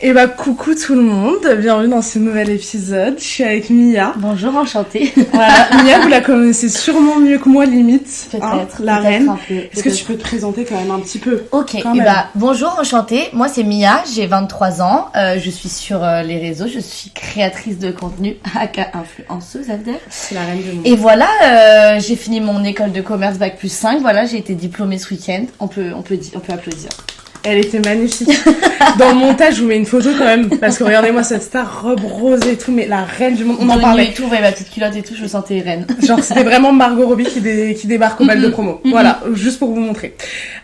Et bah coucou tout le monde, bienvenue dans ce nouvel épisode, je suis avec Mia. Bonjour, enchantée. Voilà, Mia vous la connaissez sûrement mieux que moi limite, Peut-être, la reine. un peu, Est-ce que tu peux te présenter quand même un petit peu? Ok, et bonjour, enchantée, moi c'est Mia, j'ai 23 ans, je suis sur les réseaux, je suis créatrice de contenu, aka influenceuse, ça veut dire. C'est la reine du monde. Et voilà, j'ai fini mon école de commerce Bac+5, voilà, j'ai été diplômée ce week-end, on peut applaudir. Elle était magnifique. Dans le montage, je vous mets une photo quand même, parce que regardez-moi cette star, robe rose et tout, mais la reine du monde, on en parlait. Et tout, vous voyez ma petite culotte et tout, je me sentais reine. Genre c'était vraiment Margot Robbie qui débarque au bal de promo. Voilà, juste pour vous montrer.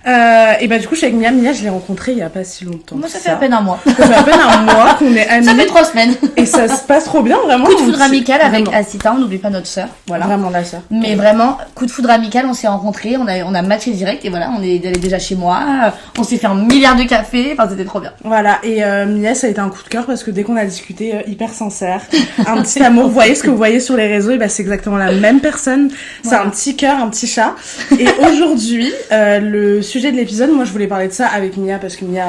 Et bah du coup, je suis avec Mia. Mia, je l'ai rencontrée il y a pas si longtemps. Moi, ça fait à peine un mois. Ça fait à peine un mois qu'on est amis. Ça fait 3 semaines. Et ça se passe trop bien, vraiment. Coup de foudre amical avec Asita, on n'oublie pas notre sœur. Voilà. Vraiment la sœur. Mais vraiment, coup de foudre amical, on s'est rencontrés, on a matché direct et voilà, on est allé déjà chez moi, on s'est fait un milliard de café. Enfin, c'était trop bien. Voilà, et Mia, ça a été un coup de cœur parce que dès qu'on a discuté, hyper sincère, un petit amour, vous voyez ce que vous voyez sur les réseaux, et bah c'est exactement la même personne, c'est un petit cœur, un petit chat. Et aujourd'hui, le sujet de l'épisode, moi je voulais parler de ça avec Mia parce que Mia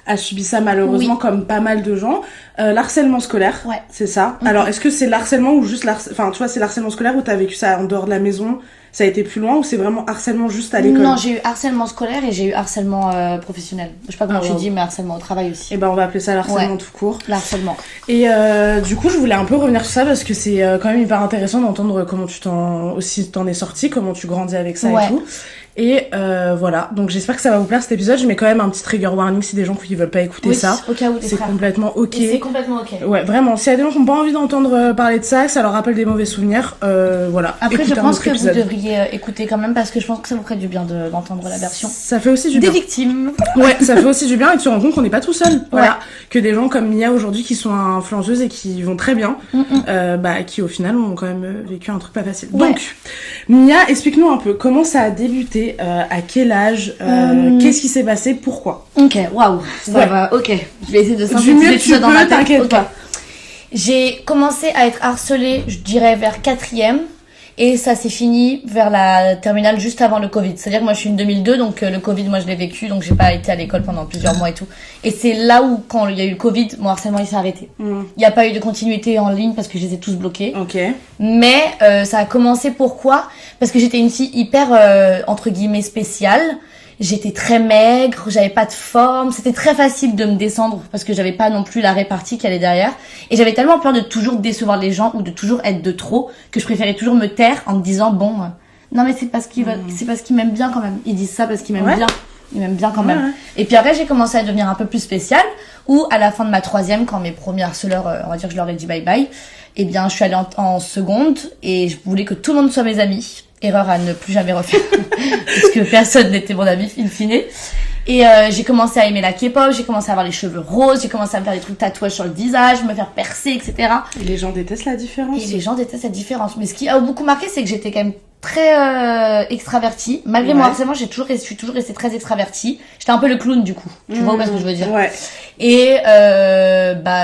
a subi ça malheureusement comme pas mal de gens. L'harcèlement scolaire, c'est ça. Alors est-ce que c'est l'harcèlement ou juste enfin tu vois, c'est l'harcèlement scolaire ou t'as vécu ça en dehors de la maison? Ça a été plus loin ou c'est vraiment harcèlement juste à l'école? Non, j'ai eu harcèlement scolaire et j'ai eu harcèlement professionnel. Je sais pas comment tu dis, mais harcèlement au travail aussi. Et ben on va appeler ça l'harcèlement tout court. L'harcèlement. Et du coup, je voulais un peu revenir sur ça parce que c'est quand même hyper intéressant d'entendre comment tu t'en es sorti, comment tu grandis avec ça et tout. Et voilà, donc j'espère que ça va vous plaire cet épisode. Je mets quand même un petit trigger warning si des gens qui veulent pas écouter ça. Au cas où c'est complètement ok. Et c'est complètement ok. Ouais, vraiment. S'il y a des gens qui n'ont pas envie d'entendre parler de ça, que ça leur rappelle des mauvais souvenirs, voilà. Après, je pense que vous devriez écouter quand même parce que je pense que ça vous ferait du bien d'entendre la version. Ça fait aussi du bien. Des victimes. Ouais, ça fait aussi du bien et tu te rends compte qu'on n'est pas tout seul. Voilà. Que des gens comme Mia aujourd'hui qui sont influenceuses et qui vont très bien, qui au final ont quand même vécu un truc pas facile. Donc, Mia, explique-nous un peu comment ça a débuté, à quel âge, qu'est-ce qui s'est passé, pourquoi? Ok, waouh, ça va, ok. Je vais essayer de synthétiser tout ça dans ma tête. T'inquiète pas. J'ai commencé à être harcelée, je dirais vers 4e. Et ça s'est fini vers la terminale juste avant le Covid. C'est-à-dire que moi je suis une 2002, donc le Covid, moi je l'ai vécu, donc j'ai pas été à l'école pendant plusieurs mois et tout. Et c'est là où, quand il y a eu le Covid, mon harcèlement il s'est arrêté. Il n'y a pas eu de continuité en ligne parce que je les ai tous bloqués. Mais ça a commencé pourquoi? Parce que j'étais une fille hyper, entre guillemets, spéciale. J'étais très maigre, j'avais pas de forme, c'était très facile de me descendre parce que j'avais pas non plus la répartie qui allait derrière. Et j'avais tellement peur de toujours décevoir les gens ou de toujours être de trop que je préférais toujours me taire en me disant non mais c'est parce qu'ils veulent, c'est parce qu'ils m'aiment bien quand même. Ils disent ça parce qu'ils m'aiment bien. Ils m'aiment bien quand même. Ouais. Et puis après j'ai commencé à devenir un peu plus spéciale où à la fin de ma 3e, quand mes premiers harceleurs, on va dire que je leur ai dit bye bye, eh bien je suis allée en seconde et je voulais que tout le monde soit mes amis. Erreur à ne plus jamais refaire parce que personne n'était mon ami in fine. Et j'ai commencé à aimer la K-pop, j'ai commencé à avoir les cheveux roses, j'ai commencé à me faire des trucs tatouages sur le visage, me faire percer, etc. Et les gens détestent la différence. Et les gens détestent la différence. Mais ce qui a beaucoup marqué, c'est que j'étais quand même très extravertie. Malgré mon harcèlement, je suis toujours restée très extravertie. J'étais un peu le clown du coup. Tu vois ce que je veux dire? Et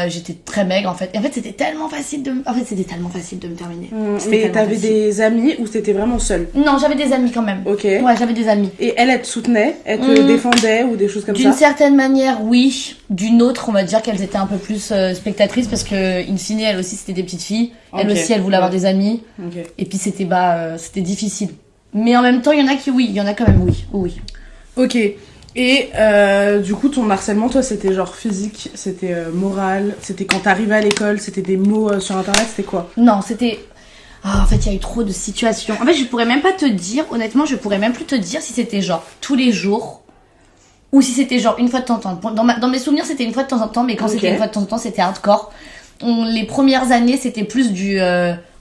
j'étais très maigre en fait. Et en fait, c'était tellement facile de me terminer. Mais t'avais des amis ou t'étais vraiment seule? Non, j'avais des amis quand même. Ok. Ouais, j'avais des amis. Et elle te soutenait? Elle te défendait ou des choses comme ça? D'une certaine manière, oui. D'une autre, on va dire qu'elles étaient un peu plus spectatrices parce que, in fine, elles aussi, c'était des petites filles. Elles aussi, elles voulaient avoir des amis. Et puis, c'était difficile. Mais en même temps, il y en a qui, oui. Il y en a quand même, oui. Ok. Et du coup, ton harcèlement, toi, c'était genre physique, c'était moral, c'était quand t'arrivais à l'école, c'était des mots sur internet, c'était quoi? Non, c'était... en fait, il y a eu trop de situations. En fait, je pourrais même pas te dire, honnêtement, je pourrais même plus te dire si c'était genre tous les jours ou si c'était genre une fois de temps en temps. Dans mes souvenirs, c'était une fois de temps en temps, mais quand c'était une fois de temps en temps, c'était hardcore. Les premières années, c'était plus du...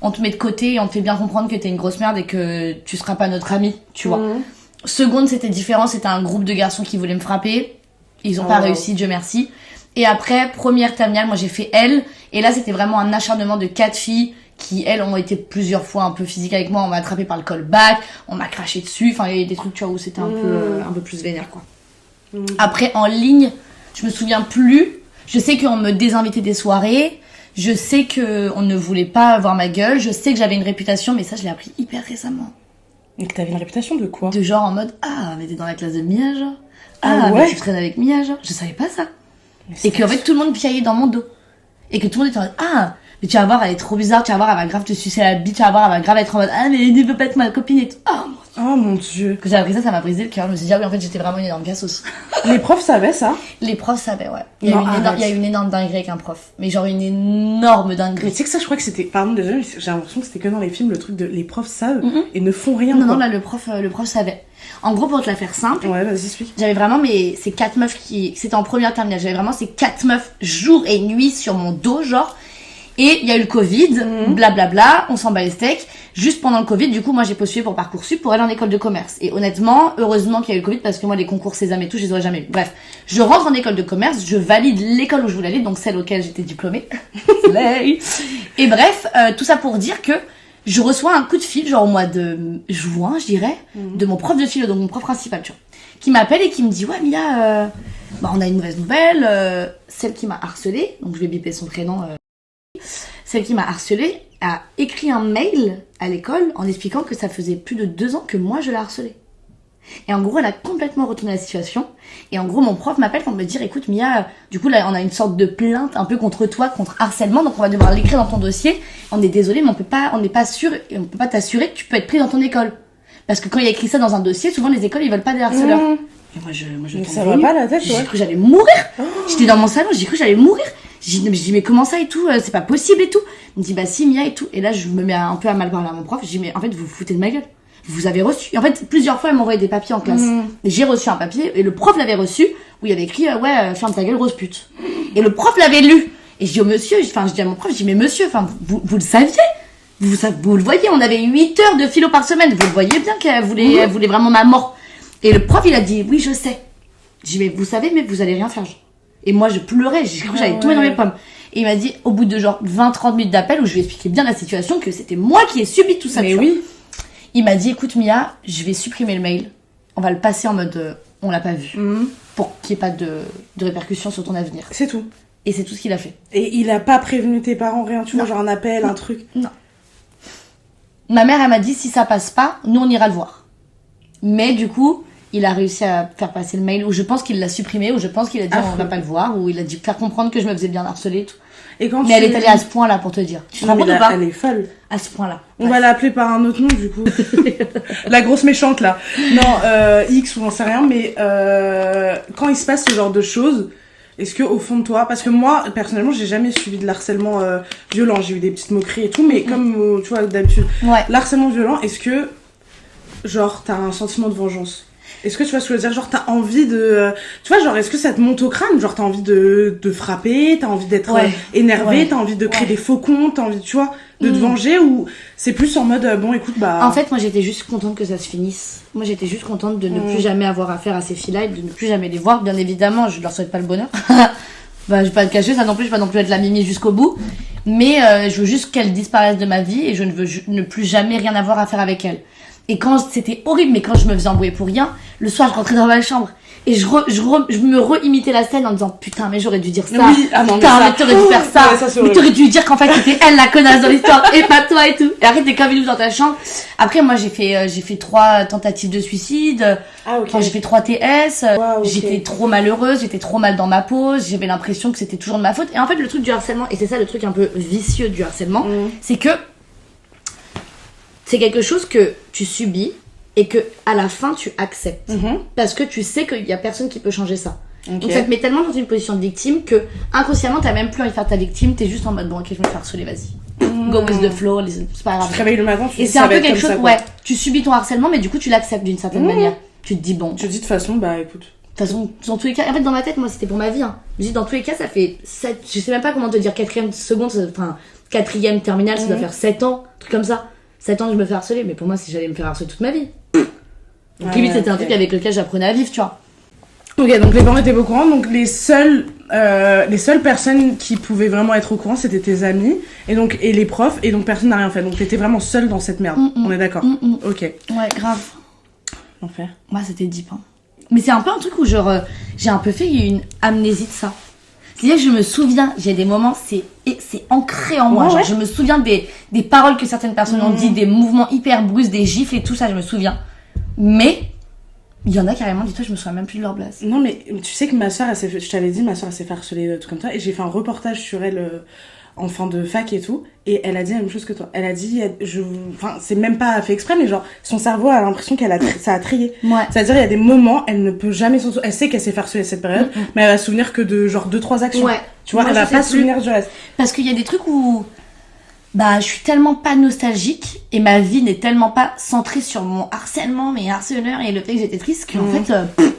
on te met de côté et on te fait bien comprendre que t'es une grosse merde et que tu seras pas notre ami, tu vois. Seconde, c'était différent, c'était un groupe de garçons qui voulaient me frapper. Ils ont pas réussi, Dieu merci. Et après, première terminale, moi j'ai fait L. Et là, c'était vraiment un acharnement de 4 filles qui, elles, ont été plusieurs fois un peu physiques avec moi. On m'a attrapé par le callback, on m'a craché dessus. Enfin, il y a des trucs, tu vois, où c'était un peu plus vénère, quoi. Après, en ligne, je me souviens plus. Je sais qu'on me désinvitait des soirées. Je sais qu'on ne voulait pas voir ma gueule. Je sais que j'avais une réputation, mais ça, je l'ai appris hyper récemment. Et que t'avais une réputation de quoi? De genre en mode, ah, mais t'es dans la classe de Mia, genre. Ah, ouais, mais tu traînes avec Mia, genre. Je savais pas ça. Et qu'en fait, tout le monde piaillait dans mon dos. Et que tout le monde était en mode, ah, mais tu vas voir, elle est trop bizarre, tu vas voir, elle va grave te sucer la bite, tu vas voir, elle va grave être en mode, ah, mais il ne veut pas être ma copine et tout. Oh mon dieu. Que j'ai appris ça m'a brisé le cœur. Je me suis dit, ah oui, en fait, j'étais vraiment une énorme cassos. Les profs savaient ça? Les profs savaient, ouais. Il Non, y a eu une énorme dinguerie avec un prof. Mais genre une énorme Mais dinguerie. tu sais que ça, je crois que c'était, pardon, désolé, mais j'ai l'impression que c'était que dans les films, le truc de les profs savent et ne font rien. Non, quoi. non, là, le prof savait. En gros, pour te la faire simple, Ouais, vas-y, explique. j'avais vraiment ces 4 meufs c'était en première terminale, j'avais vraiment ces 4 meufs jour et nuit sur mon dos, genre. Et il y a eu le Covid, blablabla, on s'en bat les steaks. Juste pendant le Covid, du coup, moi j'ai postulé pour Parcoursup pour aller en école de commerce. Et honnêtement, heureusement qu'il y a eu le Covid parce que moi les concours Sésame et tout, je les aurais jamais eu. Bref, je rentre en école de commerce, je valide l'école où je voulais aller, donc celle auquel j'étais diplômée. Et bref, tout ça pour dire que je reçois un coup de fil, genre au mois de juin, je dirais, de mon prof de philo, donc mon prof principal, tu vois, qui m'appelle et qui me dit, ouais Mia, on a une mauvaise nouvelle, celle qui m'a harcelée, donc je vais biper son prénom, celle qui m'a harcelée a écrit un mail à l'école en expliquant que ça faisait plus de 2 ans que moi je la harcelais. Et en gros, elle a complètement retourné la situation. Et en gros, mon prof m'appelle pour me dire, écoute Mia, du coup là, on a une sorte de plainte un peu contre toi, contre harcèlement, donc on va devoir l'écrire dans ton dossier. On est désolé, mais on n'est pas sûr, et on peut pas t'assurer que tu peux être pris dans ton école. Parce que quand il y a écrit ça dans un dossier, souvent les écoles ils veulent pas des harceleurs. Et moi je Mais ça va pas la tête, J'ai ouais. cru que j'allais mourir. J'étais dans mon salon, j'ai cru que j'allais mourir. Je dis mais comment ça et tout, c'est pas possible et tout. Il me dit bah si Mia et tout. Et là je me mets un peu à mal parler à mon prof. Je dis mais en fait vous vous foutez de ma gueule. Vous avez reçu. Et en fait plusieurs fois elle m'envoyait des papiers en classe. Et j'ai reçu un papier et le prof l'avait reçu où il y avait écrit ouais ferme ta gueule grosse pute. Et le prof l'avait lu. Et je dis au monsieur, je dis à mon prof, je dis mais monsieur, vous le saviez. Vous le voyez, on avait 8 heures de philo par semaine. Vous le voyez bien qu'elle voulait vraiment ma mort. Et le prof il a dit oui je sais. Je dis mais vous savez mais vous allez rien faire. Et moi, je pleurais, j'ai cru que j'allais tomber dans les pommes. Et il m'a dit, au bout de genre 20-30 minutes d'appel, où je lui ai expliqué bien la situation, que c'était moi qui ai subi tout ça. Mais oui. Il m'a dit, écoute Mia, je vais supprimer le mail. On va le passer en mode, on l'a pas vu. Pour qu'il n'y ait pas de répercussions sur ton avenir. C'est tout. Et c'est tout ce qu'il a fait. Et il a pas prévenu tes parents, rien, tu vois, genre un appel, un truc? Non. Ma mère, elle m'a dit, si ça passe pas, nous on ira le voir. Mais du coup, il a réussi à faire passer le mail, ou je pense qu'il l'a supprimé, ou je pense qu'il a dit on va pas le voir, ou il a dit faire comprendre que je me faisais bien harceler et tout. Et quand mais elle est allée à ce point-là pour te dire. Tu te rends compte ou pas? Elle est folle. À ce point-là. On va l'appeler par un autre nom du coup. La grosse méchante là. Non, X ou j'en sais rien, mais quand il se passe ce genre de choses, est-ce que au fond de toi, parce que moi personnellement j'ai jamais subi de l'harcèlement violent, j'ai eu des petites moqueries et tout, mais comme tu vois d'habitude, l'harcèlement violent, est-ce que genre t'as un sentiment de vengeance? Est-ce que tu vois ce que je veux dire? Genre, t'as envie de... Tu vois, genre, est-ce que ça te monte au crâne? Genre, t'as envie de frapper, t'as envie d'être énervé, t'as envie de créer des faux comptes, t'as envie, tu vois, de te venger, ou c'est plus en mode, bon, écoute, bah... En fait, moi, j'étais juste contente que ça se finisse. Moi, j'étais juste contente de ne plus jamais avoir affaire à ces filles-là et de ne plus jamais les voir. Bien évidemment, je leur souhaite pas le bonheur. Bah, je vais pas te cacher, ça non plus, je vais pas non plus être la mimi jusqu'au bout. Mais je veux juste qu'elles disparaissent de ma vie et je ne veux ne plus jamais rien avoir à faire avec elles. Et quand c'était horrible, mais quand je me faisais embrouiller pour rien, le soir je rentrais dans ma chambre et je me re-imitais la scène en disant putain mais j'aurais dû dire ça, oui, ah non, putain mais t'aurais dû faire ça, mais t'aurais dû dire qu'en fait c'était elle la connasse dans l'histoire et pas toi et tout. Et après t'es comme une dans ta chambre. Après moi j'ai fait 3 tentatives de suicide, j'ai fait 3 TS, j'étais trop malheureuse, j'étais trop mal dans ma peau, j'avais l'impression que c'était toujours de ma faute. Et en fait le truc du harcèlement, et c'est ça le truc un peu vicieux du harcèlement, c'est que c'est quelque chose que tu subis et que à la fin tu acceptes parce que tu sais qu'il y a personne qui peut changer ça. Donc ça te met tellement dans une position de victime que inconsciemment t'as même plus envie de faire ta victime, t'es juste en mode bon ok je vais me faire harceler, vas-y, go with the flow, c'est pas grave. Tu te réveilles le matin, et c'est un peu quelque chose tu subis ton harcèlement mais du coup tu l'acceptes d'une certaine manière. Tu te dis bon, tu te dis de toute façon bah écoute, de toute façon dans tous les cas, en fait dans ma tête moi c'était pour ma vie Je me dis dans tous les cas ça fait 7, je sais même pas comment te dire, 4ème seconde, enfin 4ème terminale ça doit faire 7 ans, un truc comme ça. 7 ans que je me fais harceler, mais pour moi, si j'allais me faire harceler toute ma vie. Donc, limite, c'était un truc avec lequel j'apprenais à vivre, tu vois. Ok, donc les parents étaient au courant, donc les seules personnes qui pouvaient vraiment être au courant, c'était tes amis, et les profs, et donc personne n'a rien fait. Donc t'étais vraiment seule dans cette merde, on est d'accord. Ok. Ouais, grave. L'enfer. Moi, c'était deep, hein. Mais c'est un peu un truc où, genre, j'ai un peu fait une amnésie de ça. C'est-à-dire que je me souviens, j'ai des moments, c'est ancré en moi. Genre, je me souviens des paroles que certaines personnes ont dit, des mouvements hyper brusques, des gifles et tout ça, je me souviens. Mais Il y en a carrément, dis-toi, je me souviens même plus de leur place. Non, mais tu sais que ma soeur, je t'avais dit, ma soeur, elle s'est fait harceler, tout comme ça, et j'ai fait un reportage sur elle en fin de fac et tout, et elle a dit la même chose que toi. Elle a dit, enfin, c'est même pas fait exprès, mais genre, son cerveau a l'impression ça a trié. Ouais. C'est-à-dire, il y a des moments, elle ne peut jamais elle sait qu'elle s'est fait harceler cette période, mais elle va se souvenir que de genre 2-3 actions. Ouais. Tu vois, Moi, elle va pas se souvenir du reste. Parce qu'il y a des trucs où, je suis tellement pas nostalgique, et ma vie n'est tellement pas centrée sur mon harcèlement, mes harceleurs, et le fait que j'étais triste, qu'en fait,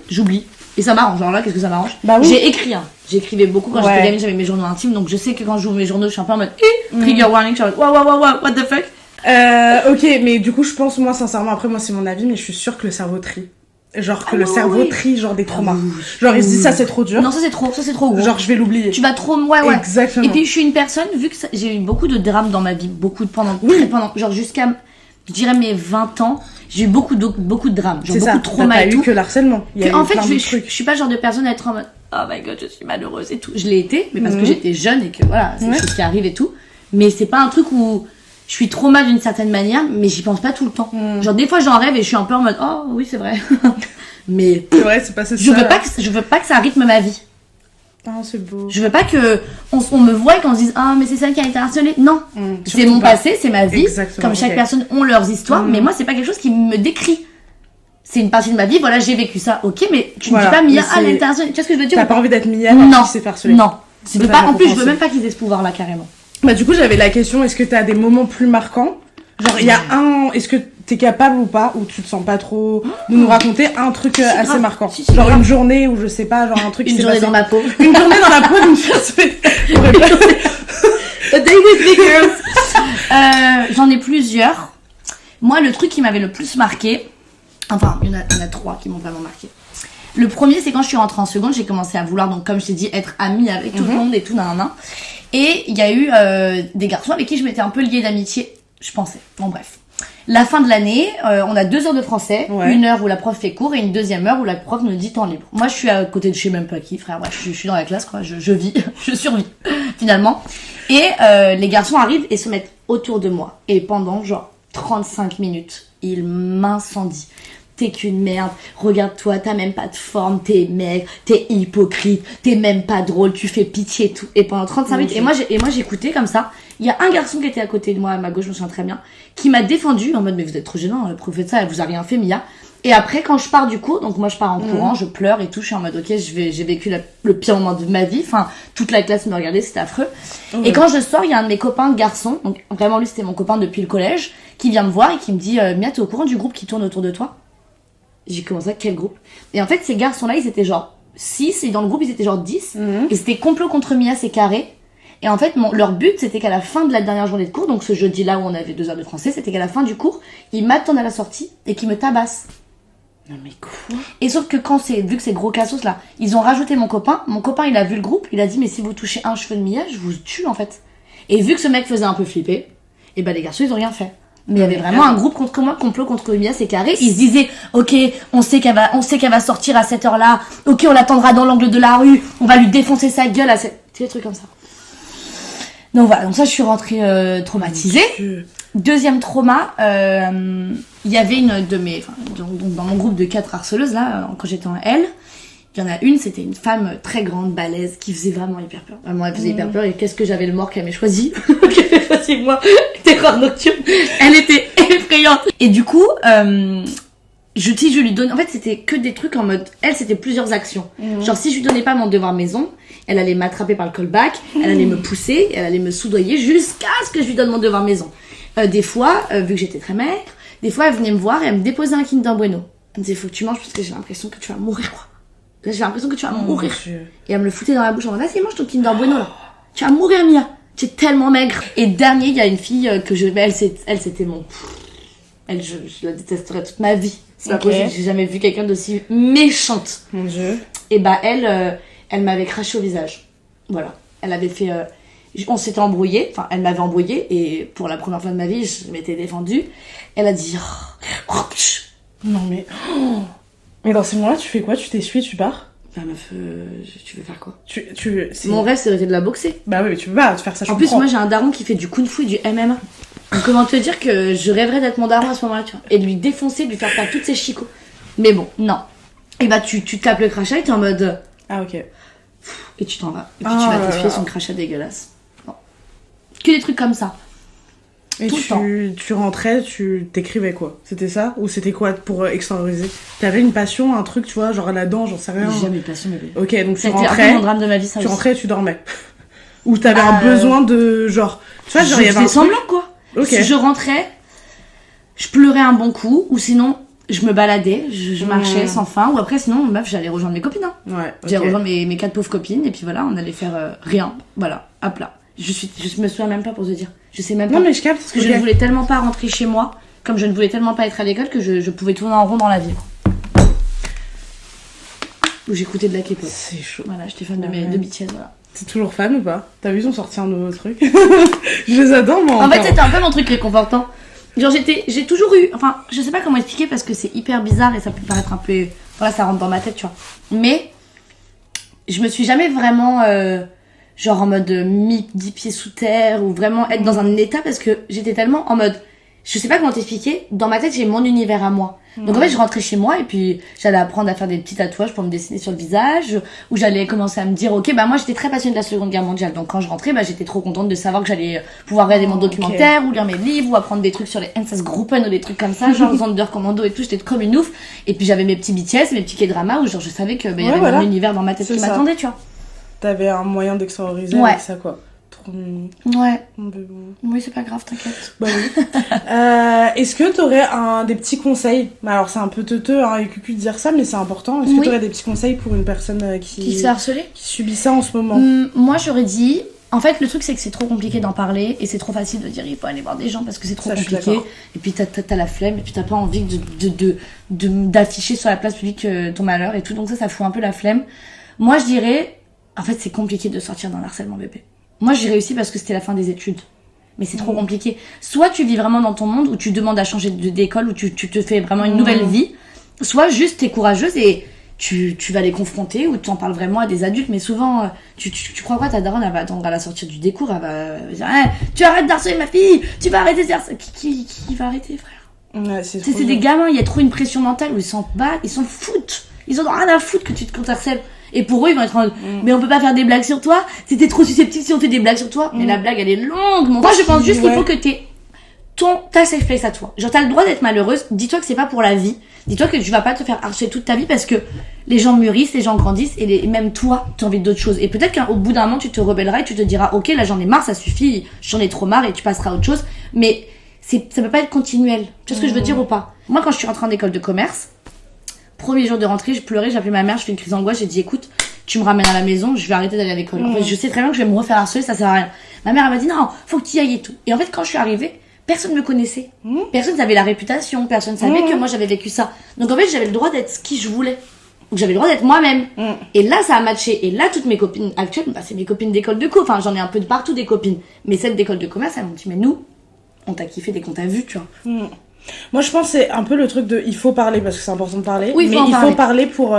j'oublie. Et ça m'arrange, genre là, qu'est-ce que ça m'arrange? Bah oui. J'ai écrit, j'écrivais beaucoup quand j'étais gamine, j'avais mes journaux intimes, donc je sais que quand j'ouvre mes journaux, je suis un peu en mode trigger warning, je suis en mode wow, what the fuck. Ok, mais du coup, je pense, moi, sincèrement, après, moi, c'est mon avis, mais je suis sûre que le cerveau trie. Genre que le cerveau trie, genre des traumas. Genre, il se dit, ça, c'est trop dur. Non, ça, c'est trop gros. Genre, je vais l'oublier. Tu vas trop, ouais. Exactement. Et puis, je suis une personne, vu que j'ai eu beaucoup de drames dans ma vie, pendant, genre jusqu'à, je dirais mes 20 ans, j'ai eu beaucoup de drames, genre beaucoup de traumas et tout. Eu que l'harcèlement. En fait, je suis pas le genre de personne à être en mode oh my god, je suis malheureuse et tout. Je l'ai été, mais parce que j'étais jeune et que voilà, c'est des choses qui arrivent et tout. Mais c'est pas un truc où je suis trop mal d'une certaine manière, mais j'y pense pas tout le temps. Genre des fois j'en rêve et je suis un peu en mode oh oui, c'est vrai. Mais c'est vrai, c'est pas ça. Je veux pas que ça rythme ma vie. Ah, c'est beau. Je veux pas que on me voie et qu'on se dise ah mais c'est celle qui a été harcelée. Non, c'est mon passé, c'est ma vie. Exactement, comme chaque personne ont leurs histoires, mais moi c'est pas quelque chose qui me décrit. C'est une partie de ma vie, voilà, j'ai vécu ça. Ok, mais tu ne dis pas Mia, elle a été harcelée. Tu vois ce que je veux dire? T'as pas envie d'être Mia qui s'est fait harceler. Non. C'est pas, en plus, je veux même pas qu'ils aient ce pouvoir-là, carrément. Bah, du coup, j'avais la question, est-ce que t'as des moments plus marquants? Genre, il y a est-ce que t'es capable ou pas, ou tu te sens pas trop, de nous raconter un truc assez marquant? Genre, une journée ou je sais pas, genre un truc une journée dans ma peau. Une journée dans la peau d'une personne. A day with me, girls. J'en ai plusieurs. Moi, le truc qui m'avait le plus marqué, enfin, il y en a 3 qui m'ont vraiment marqué. Le premier, c'est quand je suis rentrée en seconde, j'ai commencé à vouloir, donc comme je t'ai dit, être amie avec tout le monde et tout, nan. Et il y a eu des garçons avec qui je m'étais un peu liée d'amitié, je pensais. Bon, bref. La fin de l'année, on a 2 heures de français, 1 heure où la prof fait cours et une 2e heure où la prof nous dit temps libre. Moi, je suis à côté de je sais même pas qui, frère. Moi, je suis dans la classe, quoi. Je vis, je survis, finalement. Et les garçons arrivent et se mettent autour de moi. Et pendant, genre, 35 minutes, ils m'incendient. T'es qu'une merde, regarde-toi, t'as même pas de forme, t'es maigre, t'es hypocrite, t'es même pas drôle, tu fais pitié et tout. Et pendant 35 minutes, et moi j'écoutais comme ça. Il y a un garçon qui était à côté de moi, à ma gauche, je me souviens très bien, qui m'a défendu en mode mais vous êtes trop gênant, le prof de ça, elle vous a rien fait, Mia. Et après, quand je pars du cours, donc moi je pars en courant, je pleure et tout, je suis en mode ok, j'ai vécu le pire moment de ma vie, enfin toute la classe me regardait, c'était affreux. Et quand je sors, il y a un de mes copains de garçon, donc vraiment lui c'était mon copain depuis le collège, qui vient me voir et qui me dit Mia, t'es au courant du groupe qui tourne autour de toi? J'ai commencé à quel groupe? Et en fait, ces garçons-là, ils étaient genre 6, et dans le groupe, ils étaient genre 10. Et c'était complot contre Mia, c'est carré. Et en fait, leur but, c'était qu'à la fin de la dernière journée de cours, donc ce jeudi-là où on avait 2 heures de français, c'était qu'à la fin du cours, ils m'attendent à la sortie et qu'ils me tabassent. Non mais quoi? Et sauf que vu que c'est gros cassos là, ils ont rajouté mon copain, il a vu le groupe, il a dit mais si vous touchez un cheveu de Mia, je vous tue en fait. Et vu que ce mec faisait un peu flipper, et ben les garçons, ils ont rien fait. Mais il y avait vraiment un groupe contre moi, complot contre Mia, c'est carré. Ils se disaient, ok, on sait qu'elle va sortir à cette heure-là. Ok, on l'attendra dans l'angle de la rue. On va lui défoncer sa gueule à cette... des trucs comme ça. Donc voilà, donc ça, je suis rentrée traumatisée. Deuxième trauma, il y avait une de mes... donc dans mon groupe de 4 harceleuses, là, quand j'étais en L, il y en a une, c'était une femme très grande, balèze, qui faisait vraiment hyper peur. Vraiment, elle faisait hyper peur. Et qu'est-ce que j'avais le mort qu'elle m'ait choisi? Qu'elle avait choisi moi, terreur nocturne. Elle était effrayante. Et du coup, si je lui donne... En fait, c'était que des trucs en mode... Elle, c'était plusieurs actions. Genre, si je lui donnais pas mon devoir maison, elle allait m'attraper par le callback, elle allait me pousser, elle allait me soudoyer jusqu'à ce que je lui donne mon devoir maison. Des fois, vu que j'étais très maigre, des fois, elle venait me voir et elle me déposait un Kinder Bueno. Elle me disait, faut que tu manges parce que j'ai l'impression que tu vas mourir, quoi. Là, j'ai l'impression que tu vas mourir. Et elle me le foutait dans la bouche en mode, vas-y, mange ton Kinder Bueno, là. Tu vas mourir, Mia. Tu es tellement maigre. Et dernier, il y a une fille que elle, c'était mon... Elle, je la détesterais toute ma vie. C'est pas possible, j'ai jamais vu quelqu'un d'aussi méchante. Mon Dieu. Et bah, elle m'avait craché au visage. Voilà. Elle avait fait... on s'était embrouillé, enfin, elle m'avait embrouillé, et pour la première fois de ma vie, je m'étais défendue. Elle a dit... Non mais... Mais dans ces moments-là, tu fais quoi? Tu t'essuies, tu pars? Bah meuf, tu veux faire quoi? Mon rêve, c'est d'arrêter de la boxer. Bah oui, mais tu peux pas faire ça, je comprends. En plus, moi, j'ai un daron qui fait du kung-fu et du MMA. Donc, comment te dire que je rêverais d'être mon daron à ce moment-là, tu vois? Et de lui défoncer, de lui faire perdre toutes ses chicots. Mais bon, non. et bah tu te tapes le crachat et t'es en mode... Ah, ok. Et tu t'en vas. Et puis tu vas t'essuyer son crachat dégueulasse. Bon. Que des trucs comme ça. Et tout le temps. Tu rentrais, tu t'écrivais quoi? C'était ça? Ou c'était quoi pour extérioriser? T'avais une passion, un truc, tu vois, genre là-dedans, j'en sais rien. J'ai jamais eu de passion, bébé. Ok, donc tu C'était un rentrais. peu mon drame de ma vie, ça Tu aussi. rentrais et tu dormais. Ou t'avais un besoin de genre. Tu vois, genre il y avait un semblant quoi. Ok. Si je rentrais, je pleurais un bon coup, ou sinon je me baladais, je marchais sans fin, ou après sinon meuf j'allais rejoindre mes copines. Hein. Ouais. J'allais Ok. rejoindre mes 4 pauvres copines et puis voilà, on allait faire rien, voilà, à plat. Je me souviens même pas pour te dire. Je sais même pas. Non mais je capte. Parce que je ne voulais tellement pas rentrer chez moi, comme je ne voulais tellement pas être à l'école que je pouvais tourner en rond dans la vie. Où j'écoutais de la K-pop. C'est chaud. Voilà, j'étais fan de BTS, voilà. T'es toujours fan ou pas? T'as vu, ils ont sorti un nouveau truc. Je les adore moi. En fait, c'était un peu mon truc réconfortant. Genre, j'ai toujours eu. Enfin, je sais pas comment expliquer parce que c'est hyper bizarre et ça peut paraître un peu. Voilà, ça rentre dans ma tête, tu vois. Mais, je me suis jamais vraiment. Genre en mode mis 10 pieds sous terre ou vraiment être dans un état parce que j'étais tellement en mode. Je sais pas comment t'expliquer. Dans ma tête, j'ai mon univers à moi. Donc en fait, je rentrais chez moi et puis j'allais apprendre à faire des petits tatouages pour me dessiner sur le visage, où j'allais commencer à me dire, ok, bah moi j'étais très passionnée de la Seconde Guerre mondiale, donc quand je rentrais, bah j'étais trop contente de savoir que j'allais pouvoir regarder mon documentaire ou lire mes livres ou apprendre des trucs sur les Einsatzgruppen ou des trucs comme ça, genre Sonderkommando et tout, j'étais comme une ouf. Et puis j'avais mes petits BTS, mes petits K-dramas où genre je savais que bah, y avait mon univers dans ma tête qui m'attendait, tu vois. T'avais un moyen d'extérioriser avec ça quoi. Trop mignon. Ouais. Bon. Oui, c'est pas grave, t'inquiète. Bah oui. Est-ce que t'aurais des petits conseils? Alors c'est un peu teuteux hein, et cucu de dire ça, mais c'est important. Est-ce que t'aurais des petits conseils pour une personne qui se fait harceler, qui subit ça en ce moment? Moi j'aurais dit, en fait le truc c'est que c'est trop compliqué d'en parler et c'est trop facile de dire il faut aller voir des gens parce que c'est trop compliqué. Et puis t'as la flemme et puis t'as pas envie d'afficher sur la place publique ton malheur et tout, donc ça fout un peu la flemme. Moi je dirais, en fait c'est compliqué de sortir d'un harcèlement bébé. Moi j'ai réussi parce que c'était la fin des études. Mais c'est trop compliqué. Soit tu vis vraiment dans ton monde où tu demandes à changer d'école, où tu te fais vraiment une nouvelle vie. Soit juste t'es courageuse et tu vas les confronter ou tu en parles vraiment à des adultes. Mais souvent, tu crois quoi, ta daronne, elle va attendre à la sortie du décours, elle va dire tu arrêtes d'harceler ma fille, tu vas arrêter de faire ça. Qui va arrêter, frère? Ouais, c'est des gamins, il y a trop une pression mentale où ils s'en battent, ils s'en foutent. Ils ont rien à foutre que tu te harcèles. Et pour eux, ils vont être en mode, mais on peut pas faire des blagues sur toi, c'était trop susceptible si on fait des blagues sur toi. Mais la blague, elle est longue. Moi, je pense juste qu'il faut que ta safe place à toi. Genre, t'as le droit d'être malheureuse. Dis-toi que c'est pas pour la vie. Dis-toi que tu vas pas te faire harceler toute ta vie parce que les gens mûrissent, les gens grandissent et même toi, t'as envie d'autres choses. Et peut-être qu'au bout d'un moment, tu te rebelleras et tu te diras, ok, là, j'en ai marre, ça suffit, j'en ai trop marre et tu passeras à autre chose. Mais ça peut pas être continuel. Tu vois ce que je veux dire ou pas? Moi, quand je suis rentrée en école de commerce, premier jour de rentrée, je pleurais, j'ai appelé ma mère, je fais une crise d'angoisse, j'ai dit écoute, tu me ramènes à la maison, je vais arrêter d'aller à l'école. En fait, je sais très bien que je vais me refaire harceler, ça sert à rien. Ma mère elle m'a dit non, faut que tu y ailles et tout. Et en fait, quand je suis arrivée, personne me connaissait. Personne savait la réputation, personne savait que moi j'avais vécu ça. Donc en fait, j'avais le droit d'être qui je voulais. Donc j'avais le droit d'être moi-même. Et là, ça a matché. Et là, toutes mes copines actuelles, bah, c'est mes copines d'école de co. Enfin, j'en ai un peu de partout des copines. Mais celles d'école de commerce, elles m'ont dit mais nous, on t'a kiffé dès qu'on t'a vu, tu vois. Moi, je pense que c'est un peu le truc de il faut parler parce que c'est important de parler. Oui, mais il faut parler pour.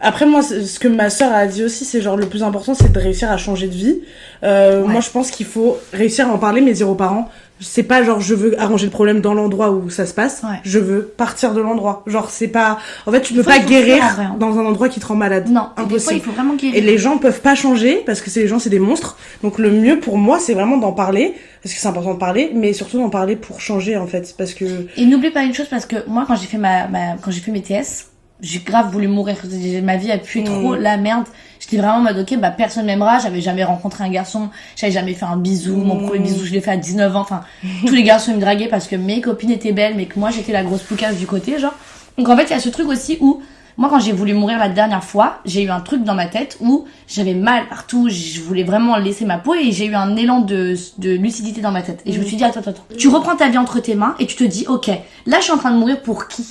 Après, moi, ce que ma sœur a dit aussi, c'est genre le plus important, c'est de réussir à changer de vie. Moi, je pense qu'il faut réussir à en parler, mais dire aux parents, c'est pas genre je veux arranger le problème dans l'endroit où ça se passe. Je veux partir de l'endroit. Genre, c'est pas. En fait, tu peux pas guérir dans un endroit qui te rend malade. Non, impossible. Des fois, il faut vraiment guérir. Et les gens peuvent pas changer parce que les gens, c'est des monstres. Donc, le mieux pour moi, c'est vraiment d'en parler. Parce que c'est important de parler, mais surtout d'en parler pour changer, en fait. Parce que. Et n'oublie pas une chose, parce que moi, quand j'ai fait quand j'ai fait mes TS, j'ai grave voulu mourir. Ma vie a pué trop la merde. J'étais vraiment en mode, ok, bah, personne m'aimera. J'avais jamais rencontré un garçon. J'avais jamais fait un bisou. Mon premier bisou, je l'ai fait à 19 ans. Enfin, tous les garçons, ils me draguaient parce que mes copines étaient belles, mais que moi, j'étais la grosse poucave du côté, genre. Donc, en fait, il y a ce truc aussi où, moi, quand j'ai voulu mourir la dernière fois, j'ai eu un truc dans ma tête où j'avais mal partout, je voulais vraiment laisser ma peau et j'ai eu un élan de lucidité dans ma tête. Et je me suis dit, attends. Tu reprends ta vie entre tes mains et tu te dis, ok, là, je suis en train de mourir pour qui?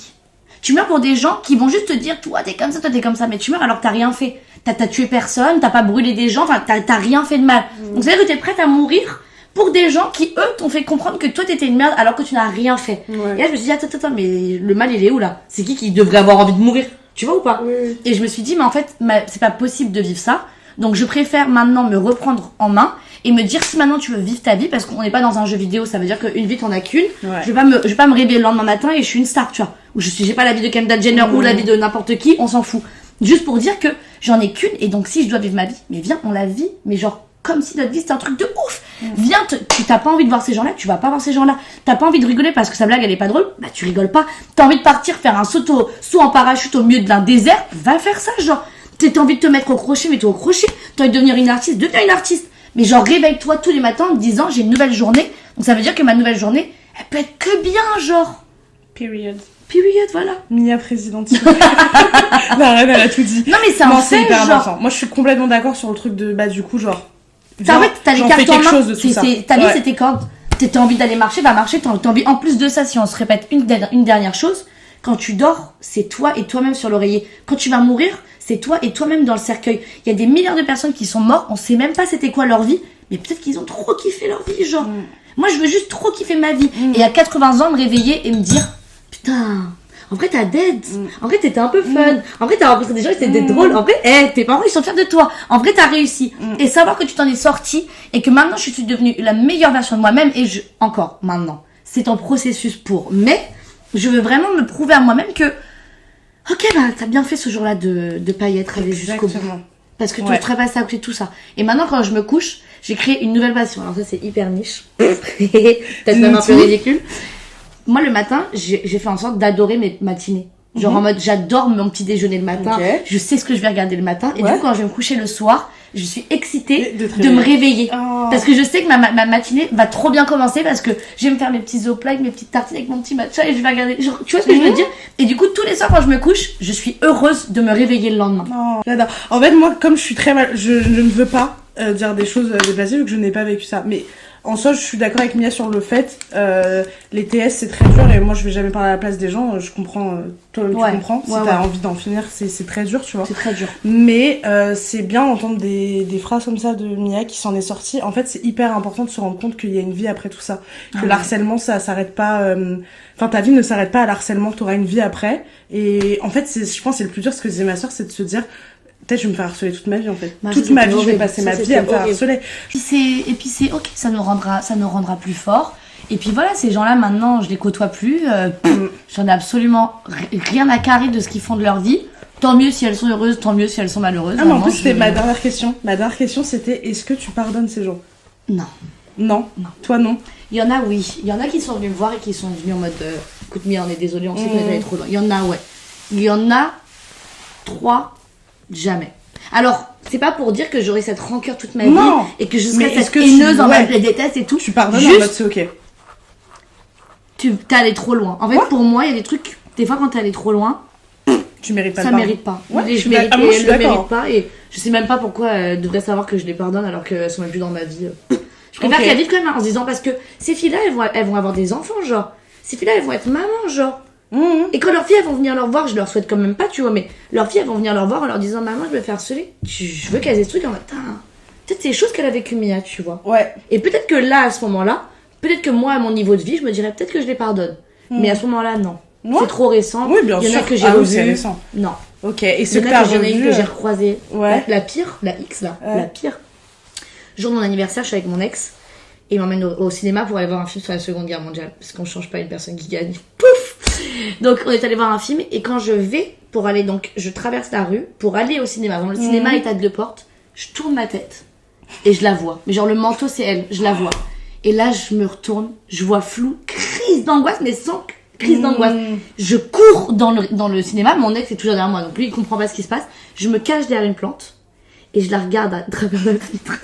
Tu meurs pour des gens qui vont juste te dire, toi, t'es comme ça, toi, t'es comme ça. Mais tu meurs alors que t'as rien fait. T'as tué personne, t'as pas brûlé des gens, enfin, t'as rien fait de mal. Donc, c'est-à-dire que t'es prête à mourir pour des gens qui, eux, t'ont fait comprendre que toi, t'étais une merde alors que tu n'as rien fait. Et là, je me suis dit, attends, mais le mal, il est où, là? C'est qui devrait avoir envie de mourir? Tu vois ou pas? Et je me suis dit, mais en fait, c'est pas possible de vivre ça. Donc je préfère maintenant me reprendre en main et me dire si maintenant tu veux vivre ta vie, parce qu'on n'est pas dans un jeu vidéo, ça veut dire qu'une vie t'en as qu'une. Je vais pas me réveiller le lendemain matin et je suis une star, tu vois. ou j'ai pas la vie de Kendall Jenner ou la vie de n'importe qui, on s'en fout. Juste pour dire que j'en ai qu'une, et donc si je dois vivre ma vie, mais viens, on la vit, mais genre, comme si notre vie c'était un truc de ouf. Viens, tu t'as pas envie de voir ces gens-là, tu vas pas voir ces gens-là. T'as pas envie de rigoler parce que sa blague elle est pas drôle, bah tu rigoles pas. T'as envie de partir faire un saut en parachute au milieu d'un désert, va faire ça, genre. T'as envie de te mettre au crochet, mets-toi au crochet. T'as envie de devenir une artiste, deviens une artiste. Mais genre, réveille-toi tous les matins en te disant, j'ai une nouvelle journée. Donc ça veut dire que ma nouvelle journée, elle peut être que bien, genre. Period, voilà. Mia présidente. La reine, elle a tout dit. Non, mais c'est un c'est fait, hyper genre. important. Moi, je suis complètement d'accord sur le truc de, bah, du coup, genre. En fait, t'as les cartes en main. De tout ça. Ta vie, c'est tes cordes. T'as envie d'aller marcher, va marcher. T'as envie, en plus de ça, si on se répète une dernière chose, quand tu dors, c'est toi et toi-même sur l'oreiller. Quand tu vas mourir, c'est toi et toi-même dans le cercueil. Il y a des milliards de personnes qui sont mortes, on sait même pas c'était quoi leur vie, mais peut-être qu'ils ont trop kiffé leur vie, genre. Moi, je veux juste trop kiffer ma vie. Et à 80 ans, me réveiller et me dire, putain, en vrai, t'as dead. En vrai, t'étais un peu fun. En vrai, t'as rencontré des gens qui étaient drôles. En vrai, tes parents, ils sont fiers de toi. En vrai, t'as réussi. Et savoir que tu t'en es sorti et que maintenant, je suis devenue la meilleure version de moi-même et encore, maintenant. C'est un processus mais je veux vraiment me prouver à moi-même que, ok, bah, t'as bien fait ce jour-là de pas y être allé jusqu'au bout. Parce que tu serais passé à côté de tout ça. Et maintenant, quand je me couche, j'ai créé une nouvelle passion. Alors ça, c'est hyper niche. Peut-être même un peu ridicule. Moi, le matin, j'ai fait en sorte d'adorer mes matinées. Genre en mode, j'adore mon petit déjeuner le matin. Je sais ce que je vais regarder le matin. Et du coup, quand je vais me coucher le soir, je suis excitée de me réveiller. Parce que je sais que ma matinée va trop bien commencer parce que je vais me faire mes petits œufs plats avec mes petites tartines avec mon petit matcha et je vais regarder. Genre, tu vois ce que je veux dire? Et du coup, tous les soirs quand je me couche, je suis heureuse de me réveiller le lendemain. J'adore. En fait, moi, comme je suis très mal, je ne veux pas dire des choses déplacées vu que je n'ai pas vécu ça. Mais en soi, je suis d'accord avec Mia sur le fait, les TS c'est très dur et moi je vais jamais parler à la place des gens, je comprends, toi tu comprends, si t'as envie d'en finir, c'est très dur, tu vois. C'est très dur. Mais c'est bien d'entendre des phrases comme ça de Mia qui s'en est sortie. En fait, c'est hyper important de se rendre compte qu'il y a une vie après tout ça. Que l'harcèlement, ça s'arrête pas, enfin ta vie ne s'arrête pas à l'harcèlement, t'auras une vie après. Et en fait, je pense que c'est le plus dur, ce que disait ma soeur, c'est de se dire, peut-être je vais me faire harceler toute ma vie en fait. Toute ma vie, je vais passer ma vie à me faire harceler. Et puis c'est ok, ça nous rendra plus forts. Et puis voilà, ces gens-là maintenant, je les côtoie plus. J'en ai absolument rien à carrer de ce qu'ils font de leur vie. Tant mieux si elles sont heureuses, tant mieux si elles sont malheureuses. Ah mais en plus c'était ma dernière question. Ma dernière question c'était, est-ce que tu pardonnes ces gens? Non. Toi non. Il y en a oui. Il y en a qui sont venus me voir et qui sont venus en mode écoute Mia, on est désolé, on sait qu'on est allé trop loin. Il y en a ouais. Il y en a 3. Jamais. Alors, c'est pas pour dire que j'aurai cette rancœur toute ma vie et que je serai cette haineuse en mode je les déteste et tout. Tu pardonnes en mode c'est ok. T'es allé trop loin. En fait, pour moi, il y a des trucs, des fois quand t'es allé trop loin, tu mérites pas ça mérite pas. Ouais, je le mérite pas et je sais même pas pourquoi elle devrait savoir que je les pardonne alors qu'elles sont même plus dans ma vie. Je préfère qu'elles vivent quand même en se disant parce que ces filles-là, elles vont avoir des enfants, genre. Ces filles-là, elles vont être mamans, genre. Et quand leurs filles elles vont venir leur voir, je leur souhaite quand même pas, tu vois, mais leurs filles elles vont venir leur voir en leur disant maman je vais faire harceler. Je veux qu'elles aient ce truc en mode peut-être c'est des choses qu'elle a vécu Mia, tu vois. Ouais. Et peut-être que là, à ce moment-là, peut-être que moi à mon niveau de vie, je me dirais peut-être que je les pardonne. Mais à ce moment-là, non. C'est trop récent. Oui, bien sûr. Il y en a que j'ai revu. C'est récent. Non. Ok. Et il y en a que j'en ai une que j'ai recroisée. La pire, la X là, la pire. Jour de mon anniversaire, je suis avec mon ex. Et il m'emmène au cinéma pour aller voir un film sur la Seconde Guerre mondiale. Parce qu'on change pas une personne qui gagne. Pouf! Donc on est allé voir un film. Et quand je vais pour aller, donc je traverse la rue pour aller au cinéma. Bon, le cinéma est à 2 portes. Je tourne ma tête. Et je la vois. Mais genre le manteau c'est elle. Je la vois. Et là je me retourne. Je vois flou. Crise d'angoisse mais sans crise d'angoisse. Je cours dans le cinéma. Mon ex est toujours derrière moi. Donc lui il comprend pas ce qui se passe. Je me cache derrière une plante. Et je la regarde à travers la vitre.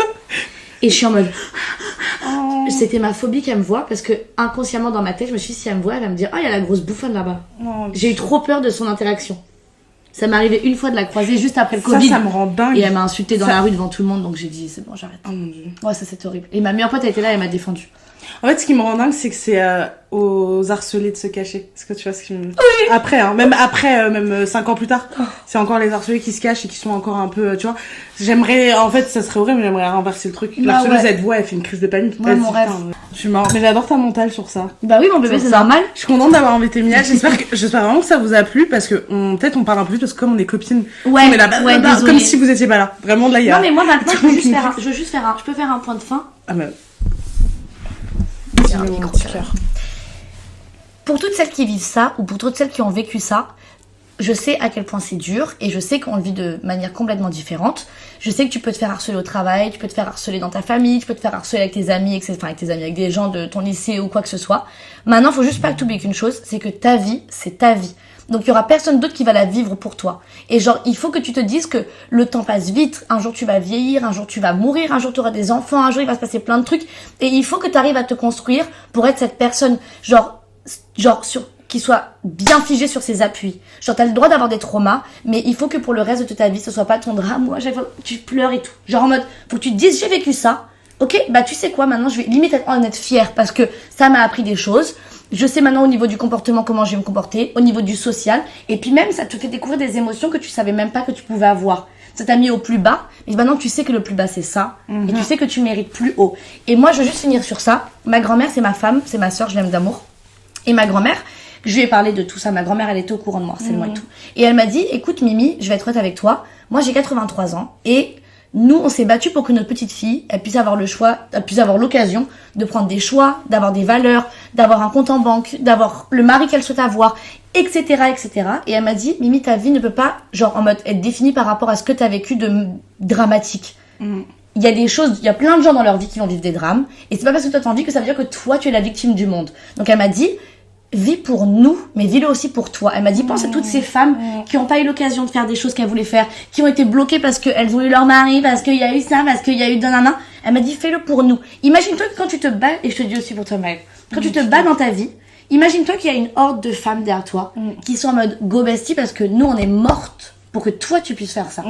Et je suis en mode... C'était ma phobie qu'elle me voit parce que inconsciemment dans ma tête je me suis dit si elle me voit elle va me dire oh il y a la grosse bouffonne là-bas. J'ai eu trop peur de son interaction. Ça m'est arrivé une fois de la croiser juste après le Covid. Ça me rend dingue. Et elle m'a insultée dans la rue devant tout le monde donc j'ai dit c'est bon j'arrête. Oh mon dieu. Ouais ça c'était horrible. Et ma meilleure pote elle était là elle m'a défendue. En fait ce qui me rend dingue c'est que c'est aux harcelés de se cacher. Est-ce que tu vois ce qui me... Après même après même 5 ans plus tard c'est encore les harcelés qui se cachent et qui sont encore un peu tu vois. J'aimerais en fait ça serait horrible mais j'aimerais renverser le truc. L'harceleuse elle te voit elle fait une crise de panique. Ouais mon rêve. Je suis marrant mais j'adore ta mentale sur ça. Bah oui mon bébé c'est normal. Je suis contente d'avoir invité Mia. J'espère vraiment que ça vous a plu parce que peut-être on parle un peu plus parce que comme on est copines on est là comme si vous étiez pas là. Vraiment de là il y a... Non mais moi maintenant je peux faire un point de fin. Ah mais pour toutes celles qui vivent ça, ou pour toutes celles qui ont vécu ça, je sais à quel point c'est dur et je sais qu'on le vit de manière complètement différente. Je sais que tu peux te faire harceler au travail, tu peux te faire harceler dans ta famille, tu peux te faire harceler avec tes amis, etc. Enfin, avec tes amis, avec des gens de ton lycée ou quoi que ce soit. Maintenant, faut juste pas t'oublier qu'une chose, c'est que ta vie, c'est ta vie. Donc, il y aura personne d'autre qui va la vivre pour toi. Et genre, il faut que tu te dises que le temps passe vite. Un jour, tu vas vieillir, un jour, tu vas mourir, un jour, tu auras des enfants, un jour, il va se passer plein de trucs. Et il faut que tu arrives à te construire pour être cette personne, qui soit bien figée sur ses appuis. Genre, t'as le droit d'avoir des traumas, mais il faut que pour le reste de ta vie, ce soit pas ton drame, moi, tu pleures et tout. Genre, en mode, faut que tu te dises, j'ai vécu ça. Ok, bah, tu sais quoi, maintenant, je vais limite en être fière parce que ça m'a appris des choses. Je sais maintenant au niveau du comportement comment je vais me comporter, au niveau du social. Et puis même, ça te fait découvrir des émotions que tu savais même pas que tu pouvais avoir. Ça t'a mis au plus bas, mais maintenant tu sais que le plus bas c'est ça, et tu sais que tu mérites plus haut. Et moi, je veux juste finir sur ça. Ma grand-mère, c'est ma femme, c'est ma sœur, je l'aime d'amour. Et ma grand-mère, je lui ai parlé de tout ça. Ma grand-mère, elle était au courant de mon harcèlement et tout. Et elle m'a dit, écoute Mimi, je vais être honnête avec toi. Moi, j'ai 83 ans et nous, on s'est battu pour que notre petite fille, elle puisse avoir le choix, elle puisse avoir l'occasion de prendre des choix, d'avoir des valeurs, d'avoir un compte en banque, d'avoir le mari qu'elle souhaite avoir, etc., etc. Et elle m'a dit, Mimi, ta vie ne peut pas, genre, en mode, être définie par rapport à ce que t'as vécu de dramatique. Il y a des choses, il y a plein de gens dans leur vie qui vont vivre des drames, et c'est pas parce que toi t'en vis que ça veut dire que toi, tu es la victime du monde. Donc elle m'a dit, vis pour nous, mais vis-le aussi pour toi. Elle m'a dit, pense à toutes ces femmes qui n'ont pas eu l'occasion de faire des choses qu'elles voulaient faire, qui ont été bloquées parce qu'elles ont eu leur mari, parce qu'il y a eu ça, parce qu'il y a eu nanana. Elle m'a dit, fais-le pour nous. Imagine-toi que quand tu te bats, et je te dis aussi pour toi, Maëlle, quand tu te bats dans ta vie, imagine-toi qu'il y a une horde de femmes derrière toi qui sont en mode go bestie parce que nous, on est mortes pour que toi, tu puisses faire ça.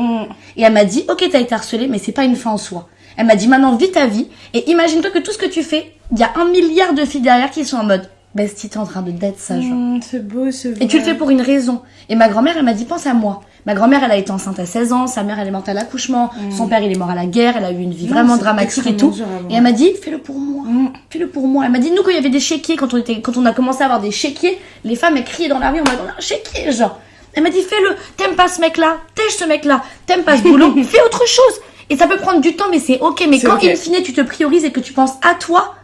Et elle m'a dit, ok, t'as été harcelée, mais c'est pas une fin en soi. Elle m'a dit, maintenant, vis ta vie, et imagine-toi que tout ce que tu fais, il y a 1 milliard de filles derrière qui sont en mode bestie, t'es en train de d'être ça, genre. C'est beau, c'est vrai. Et tu le fais pour une raison. Et ma grand-mère, elle m'a dit, pense à moi. Ma grand-mère, elle a été enceinte à 16 ans, sa mère, elle est morte à l'accouchement, son père, il est mort à la guerre, elle a eu une vie vraiment dramatique et tout. Et elle m'a dit, fais-le pour moi. Fais-le pour moi. Elle m'a dit, nous, quand il y avait des chéquiers, quand on a commencé à avoir des chéquiers, les femmes, elles criaient dans la rue, on a un chéquier, genre. Elle m'a dit, fais-le. T'aimes pas ce mec-là, tèche ce mec-là. T'aimes pas ce boulot, fais autre chose. Et ça peut prendre du temps, mais c'est ok. Mais quand, in fine, tu te priorises et que tu penses à toi,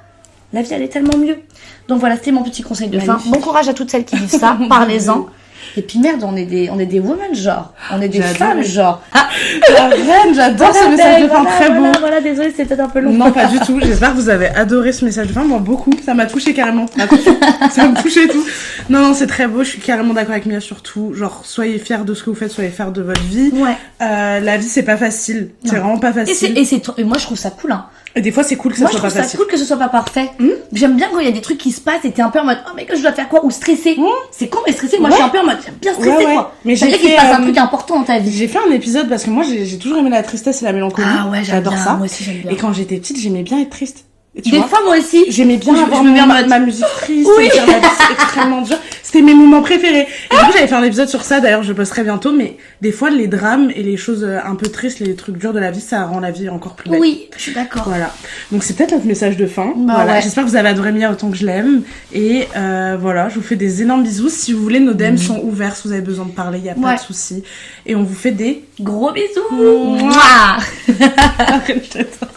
la vie, elle est tellement mieux. Donc voilà, c'était mon petit conseil de fin. Bon courage à toutes celles qui vivent ça, parlez-en. Et puis merde, on est des women, genre. On est des femmes, genre. La reine, j'adore ce message de fin, très beau. Voilà, désolée, c'était peut-être un peu long. Non, pas du tout. J'espère que vous avez adoré ce message de fin. Moi, beaucoup. Ça m'a touché carrément. Ça me touchait tout. Non, c'est très beau. Je suis carrément d'accord avec Mia sur tout. Genre, soyez fiers de ce que vous faites, soyez fiers de votre vie. Ouais. La vie, c'est pas facile. C'est vraiment pas facile. Et moi, je trouve ça cool, hein. Et des fois, c'est cool que ça soit pas facile. Moi, je trouve ça cool que ce soit pas parfait. J'aime bien quand il y a des trucs qui se passent et t'es un peu en mode, oh, mais que je dois faire quoi? Ou stressé. C'est con, mais stressé. Moi, je suis un peu en mode, j'aime bien stresser, quoi. Mais j'ai qu'il se passe un truc important dans ta vie. J'ai fait un épisode parce que moi, j'ai toujours aimé la tristesse et la mélancolie. Ah ouais, j'adore ça. Moi aussi, j'aime bien. Et quand j'étais petite, j'aimais bien être triste. Des fois, moi aussi. J'aimais bien avoir ma musique triste, oui. dire la vie c'est extrêmement dur. C'était mes moments préférés. Et du coup, j'avais fait un épisode sur ça, d'ailleurs, je posterai bientôt, mais des fois, les drames et les choses un peu tristes, les trucs durs de la vie, ça rend la vie encore plus belle. Oui, je suis d'accord. Voilà. Donc, c'est peut-être notre message de fin. Bah voilà. Ouais. J'espère que vous avez adoré Mia autant que je l'aime. Et voilà, je vous fais des énormes bisous. Si vous voulez, nos DM sont ouverts. Si vous avez besoin de parler, il n'y a pas de souci. Et on vous fait des gros bisous. Mouah. Arrête, je t'adore.